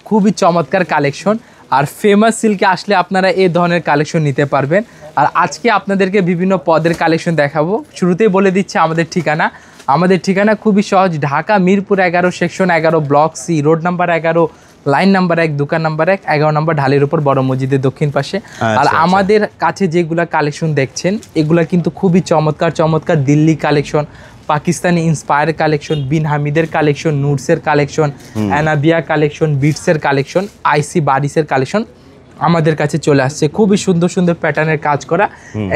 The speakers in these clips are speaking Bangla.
খুবই চমৎকার কালেকশন। আর ফেমাস সিল্কে আসলে আপনারা এই ধরনের কালেকশন নিতে পারবেন। আর আজকে আপনাদেরকে বিভিন্ন পদের কালেকশন দেখাবো। শুরুতেই বলে দিচ্ছি আমাদের ঠিকানা খুবই সহজ, Dhaka Mirpur 11 section 11 block C, road number 11, line number 1, দোকান নাম্বার 1, 11 নম্বর ঢালের উপর, বড় মসজিদের দক্ষিণ পাশে। আর আমাদের কাছে যেগুলা কালেকশন দেখছেন এগুলা কিন্তু খুবই চমৎকার Delhi collection, Pakistani inspire collection, বিন হামিদের কালেকশন, নুটসের কালেকশন, অ্যানাবিয়া কালেকশন, বিটসের কালেকশন, আইসি বারিসের কালেকশন আমাদের কাছে চলে আসছে। খুবই সুন্দর প্যাটার্নের কাজ করা,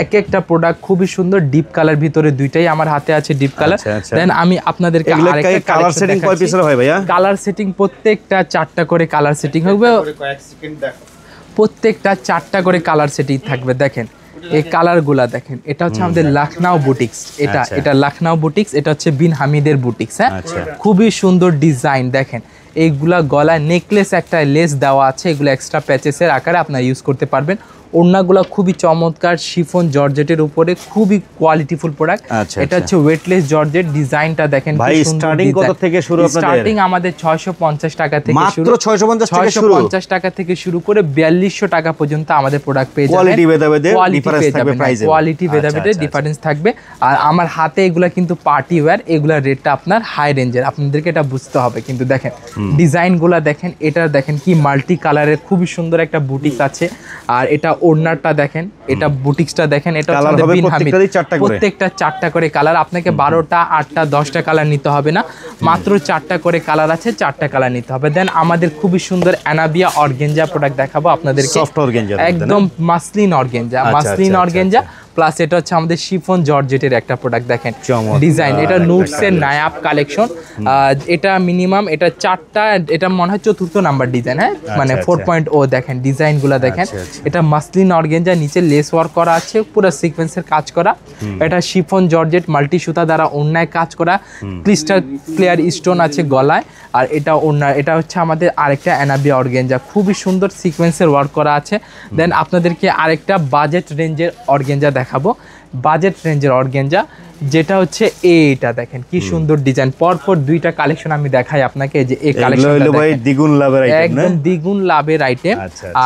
এক একটা প্রোডাক্ট খুবই সুন্দর। ডিপ কালার ভিতরে দুইটাই আমার হাতে আছে ডিপ কালার। দেন আমি আপনাদেরকে আরেকটা কালার সেটিং কয় পিসের হয় ভাইয়া? কালার সেটিং প্রত্যেকটা 4টা করে কালার সেটিং হবে, প্রত্যেকটা 4টা করে কালার সেটিং থাকবে। দেখেন এই কালারগুলা দেখেন, এটা হচ্ছে আমাদের লখনউ বুটিক্স, এটা লখনউ বুটিক্স, এটা হচ্ছে বিন হামিদের বুটিক্স। হ্যাঁ, খুবই সুন্দর ডিজাইন। দেখেন এইগুলা গলায় নেকলেস একটা লেস দেওয়া আছে, এগুলো এক্সট্রা প্যাচেসের আকারে আপনারা ইউজ করতে পারবেন। ওড়নাগুলো খুবই চমৎকার শিফন জর্জেটের উপরে, খুবই কোয়ালিটিফুল প্রোডাক্ট। এটা হচ্ছে ওয়েটলেস জর্জেট। ডিজাইনটা দেখেন ভাই, স্টার্টিং কত থেকে শুরু আপনাদের? স্টার্টিং আমাদের 650 টাকা থেকে শুরু, মাত্র 650 টাকা থেকে শুরু করে 4200 টাকা পর্যন্ত আমাদের প্রোডাক্ট পেয়ে যাবেন। কোয়ালিটি ভেদাভেদে ডিফারেন্স থাকবে, প্রাইসে কোয়ালিটি ভেদাভেদে ডিফারেন্স থাকবে। আর আমার হাতে এগুলা কিন্তু পার্টি ওয়্যার, এগুলা রেটটা আপনার হাই রেঞ্জের, আপনাদেরকে এটা বুঝতে হবে। কিন্তু দেখেন ডিজাইনগুলা দেখেন, এটা দেখেন কি মাল্টি কালারের খুবই সুন্দর একটা বুটিক্স আছে। আর এটা ওড়নাটা দেখেন, এটা বুটিক্সটা দেখেন, এটা প্রত্যেকটা 4টা করে কালার। আপনাকে 12টা 8টা 10টা কালার নিতে হবে না, মাত্র 4টা করে কালার আছে, 4টা কালার নিতে হবে। দেন আমাদের খুবই সুন্দর অ্যানাবিয়া অর্গেঞ্জা প্রোডাক্ট দেখাবো আপনাদেরকে, সফট অর্গেঞ্জা, একদম মাসলিন অর্গেঞ্জা প্লাস এটা হচ্ছে আমাদের শিফন জর্জেটের একটা প্রোডাক্ট। দেখেন ডিজাইন, এটা নুটসের নায়াব কালেকশন। এটা মিনিমাম এটা 4টা, এটা মনে হয় 4র্থ নাম্বার ডিজাইন। হ্যাঁ, মানে 4.0। দেখেন ডিজাইনগুলো দেখেন, এটা মাসলিন অর্গেঞ্জা, নিচে লেস ওয়ার্ক করা আছে, পুরো সিকোয়েন্সের কাজ করা। এটা শিফন জর্জেট মাল্টি সুতা দ্বারা ওড়নায় কাজ করা, ক্রিস্টাল ক্লিয়ার স্টোন আছে গলায়। আর এটা ওড়না, এটা হচ্ছে আমাদের আরেকটা অ্যানাবিয়া অর্গেঞ্জা, খুবই সুন্দর সিকোয়েন্সের ওয়ার্ক করা আছে। দেন আপনাদেরকে আরেকটা বাজেট রেঞ্জের অর্গেঞ্জা দেখাবো, বাজেট রেঞ্জের অর্গেঞ্জা, যেটা হচ্ছে এইটা দেখেন কি সুন্দর ডিজাইন। পরপর 2টা কালেকশন আমি দেখাই আপনাকে, যে এই কালেকশনটা ভাই দ্বিগুণ লাভের আইটেম, একদম দ্বিগুণ লাভের আইটেম।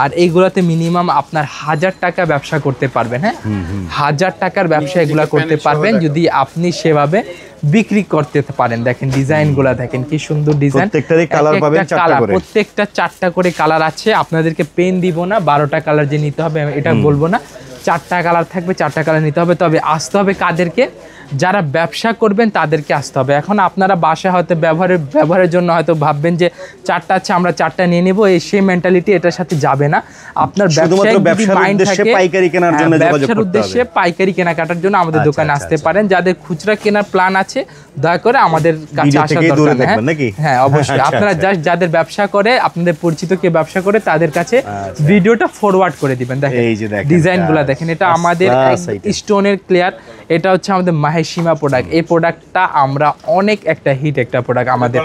আর এইগুলাতে মিনিমাম আপনার 1000 টাকা ব্যবসা করতে পারবেন। হ্যাঁ, 1000 টাকার ব্যবসা এগুলা করতে পারবেন যদি আপনি সেভাবে বিক্রি করতে পারেন। দেখেন ডিজাইনগুলা দেখেন কি সুন্দর ডিজাইন, প্রত্যেকটারই কালার পাবেন 4টা করে, প্রত্যেকটা 4টা করে কালার আছে। আপনাদেরকে পেন দিব না, 12টা কালার যে নিতে হবে এটা বলবো না, 4টা কালার থাকবে, 4টা কালার নিতে হবে। তবে আসতে হবে কাদেরকে? যারা ব্যবসা করবেন তাদেরকে আসতে হবে। এখন আপনারা বাসায় হয়তো ব্যবহারের জন্য হয়তো ভাববেন যে 4টা আছে আমরা 4টা নিয়ে নেবো, সেই মেন্টালিটি এটার সাথে যাবে না। আপনার ব্যবসার উদ্দেশ্যে পাইকারি কেনার জন্য, ব্যবসার উদ্দেশ্যে পাইকারি কেনাকাটার জন্য আমাদের দোকানে আসতে পারেন। যাদের খুচরা কেনার প্ল্যান আছে দয়া করে আমাদের কাছে আসার দরকার নেই। হ্যাঁ অবশ্যই, আপনারা জাস্ট যাদের ব্যবসা করে, আপনাদের পরিচিত কে ব্যবসা করে, তাদের কাছে ভিডিওটা ফরওয়ার্ড করে দিবেন। দেখেন ডিজাইনগুলো দেখেন, এটা আমাদের স্টোনের ক্লিয়ার, এটা হচ্ছে আমাদের মাহেশিমা প্রোডাক্ট। এই প্রোডাক্টটা আমরা অনেক একটা হিট একটা প্রোডাক্ট আমাদের।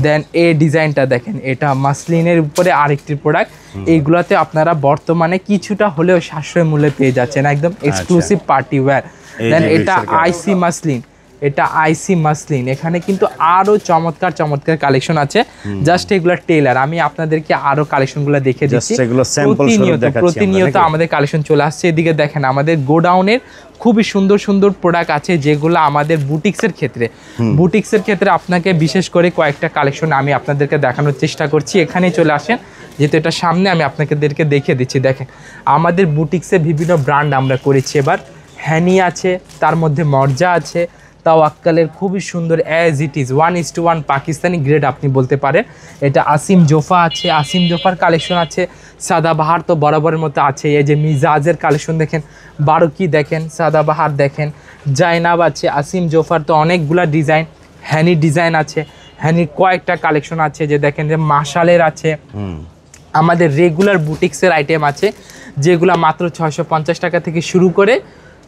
দেন এই ডিজাইনটা দেখেন, এটা মাসলিনের উপরে আরেকটি প্রোডাক্ট। এইগুলাতে আপনারা বর্তমানে কিছুটা হলেও সাশ্রয় মূল্যে পেয়ে যাচ্ছেন, একদম এক্সক্লুসিভ পার্টি ওয়্যার। দেন এটা আইসি মাসলিন, এটা আইসি মাসলিন। এখানে কিন্তু আরো চমৎকার কালেকশন আছে। জাস্ট এগুলা টেলার, আমি আপনাদেরকে আরো কালেকশনগুলো দেখে দিচ্ছি। প্রতিনিয়ত আমাদের কালেকশন চলে আসছে। এদিকে দেখেন আমাদের গোডাউনের খুবই সুন্দর প্রোডাক্ট আছে, যেগুলো আমাদের বুটিক্সের ক্ষেত্রে আপনাকে বিশেষ করে কয়েকটা কালেকশন আমি আপনাদেরকে দেখানোর চেষ্টা করছি। এখানে চলে আসেন, যেহেতু এটা সামনে আমি আপনাদেরকে দেখিয়ে দিচ্ছি। দেখেন আমাদের বুটিক্সে বিভিন্ন ব্র্যান্ড আমরা করেছি। এবার হ্যানি আছে, তার মধ্যে মর্জা আছে, তাওয়াক্কালের খুবই সুন্দর as it is 1:1 Pakistani grade আপনি বলতে পারেন। এটা আসিম জোফা আছে, আসিম জোফার কালেকশন আছে। সাদাবাহার তো বরাবরের মতো আছে। এই যে মিজাজের কালেকশন দেখেন, বারোকি দেখেন, সাদাবাহার দেখেন, জাইনাব আছে। আসিম জোফার তো অনেকগুলা ডিজাইন, হ্যানি ডিজাইন আছে, হ্যানির কয়েকটা কালেকশন আছে। যে দেখেন যে মাশালের আছে, আমাদের রেগুলার বুটিক্সের আইটেম আছে, যেগুলো মাত্র 650 টাকা থেকে শুরু করে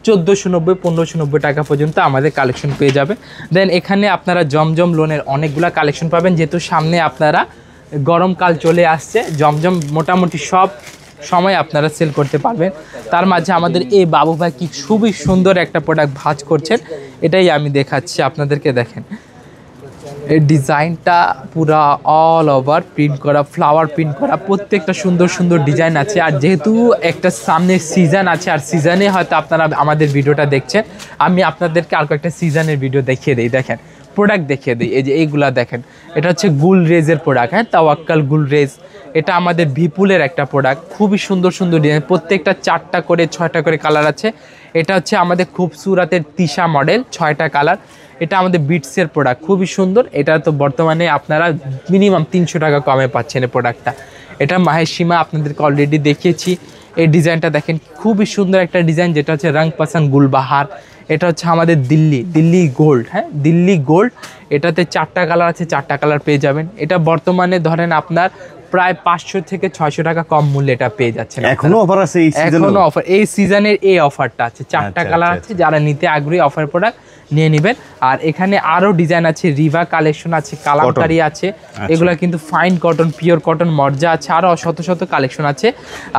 1490 1590 টাকা পর্যন্ত আমাদের কালেকশন পেয়ে যাবে। দেন এখানে আপনারা জমজম লোনের অনেকগুলা কালেকশন পাবেন, যেহেতু সামনে আপনারা গরমকাল চলে আসছে, জমজম মোটামুটি সব সময় আপনারা সেল করতে পারবেন। তার মাঝে আমাদের এই বাবু ভাই কি খুবই সুন্দর একটা প্রোডাক্ট ভাঁজ করছেন, এটাই আমি দেখাচ্ছি আপনাদেরকে। দেখেন এই ডিজাইনটা পুরা অল ওভার প্রিন্ট করা, ফ্লাওয়ার প্রিন্ট করা, প্রত্যেকটা সুন্দর সুন্দর ডিজাইন আছে। আর যেহেতু একটা সামনে সিজন আছে, আর সিজনে হয়তো আপনারা আমাদের ভিডিওটা দেখছেন, আমি আপনাদেরকে আর কয়েকটা সিজনের ভিডিও দেখিয়ে দিই। দেখেন প্রোডাক্ট দেখিয়ে দিই, এই যে এইগুলা দেখেন, এটা হচ্ছে গুলরেজের প্রোডাক্ট, হ্যাঁ, তাওয়াক্কাল গুলরেজ। এটা আমাদের বিপুলের একটা প্রোডাক্ট, খুবই সুন্দর সুন্দর ডিজাইন, প্রত্যেকটা 4টা করে 6টা করে কালার আছে। এটা হচ্ছে আমাদের খুবসুরাতের তিশা মডেল, 6টা কালার। এটা আমাদের বিটসের প্রোডাক্ট, খুবই সুন্দর। এটা তো বর্তমানে আপনারা মিনিমাম 300 টাকা কমে পাচ্ছেন এই প্রোডাক্টটা। এটা মাহেশিমা আপনাদেরকে অলরেডি দেখিয়েছি। এই ডিজাইনটা দেখেন, খুবই সুন্দর একটা ডিজাইন, যেটা হচ্ছে রং পাসান গুলবাহার। এটা হচ্ছে আমাদের দিল্লি গোল্ড, হ্যাঁ, দিল্লি গোল্ড। এটাতে 4টা কালার আছে, 4টা কালার পেয়ে যাবেন। এটা বর্তমানে ধরেন আপনার প্রায় 500 থেকে 600 টাকা কম মূল্যে এটা পেয়ে যাচ্ছেন। এখনো অফার আছে এই সিজনে? এখনো অফার, এই সিজনের এই অফারটা আছে। 4টা কালার আছে, যারা নিতে আগ্রহী অফার প্রোডাক্ট নিয়ে নেবেন। আর এখানে আরো ডিজাইন আছে, রিভা কালেকশন আছে, কালামকারী আছে, এগুলা কিন্তু ফাইন কটন, পিওর কটন, মর্জা আছে, আরো শত শত কালেকশন আছে।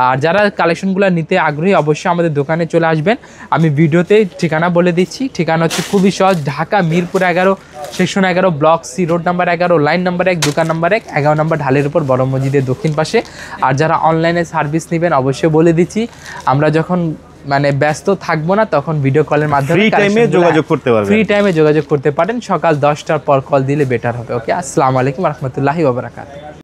আর যারা কালেকশনগুলো নিতে আগ্রহী অবশ্যই আমাদের দোকানে চলে আসবেন। আমি ভিডিওতে ঠিকানা বলে দিচ্ছি। ঠিকানা হচ্ছে খুবই সহজ, Dhaka Mirpur 11, section 11, block C, road number 11, line number 1, দোকান নাম্বার 1, 11 নম্বর ঢালের উপর, বড় মসজিদের দক্ষিণ পাশে। আর যারা অনলাইনে সার্ভিস নেবেন অবশ্যই বলে দিচ্ছি, আমরা যখন মানে ব্যস্ত থাকবো না তখন ভিডিও কলের মাধ্যমে ফ্রি টাইমে যোগাযোগ করতে পারবেন। ফ্রি টাইমে যোগাযোগ করতে পারেন, সকাল 10টার পর কল দিলে বেটার হবে। ওকে, আসসালামু আলাইকুম ওয়া রাহমাতুল্লাহি ওয়া বারাকাতুহু।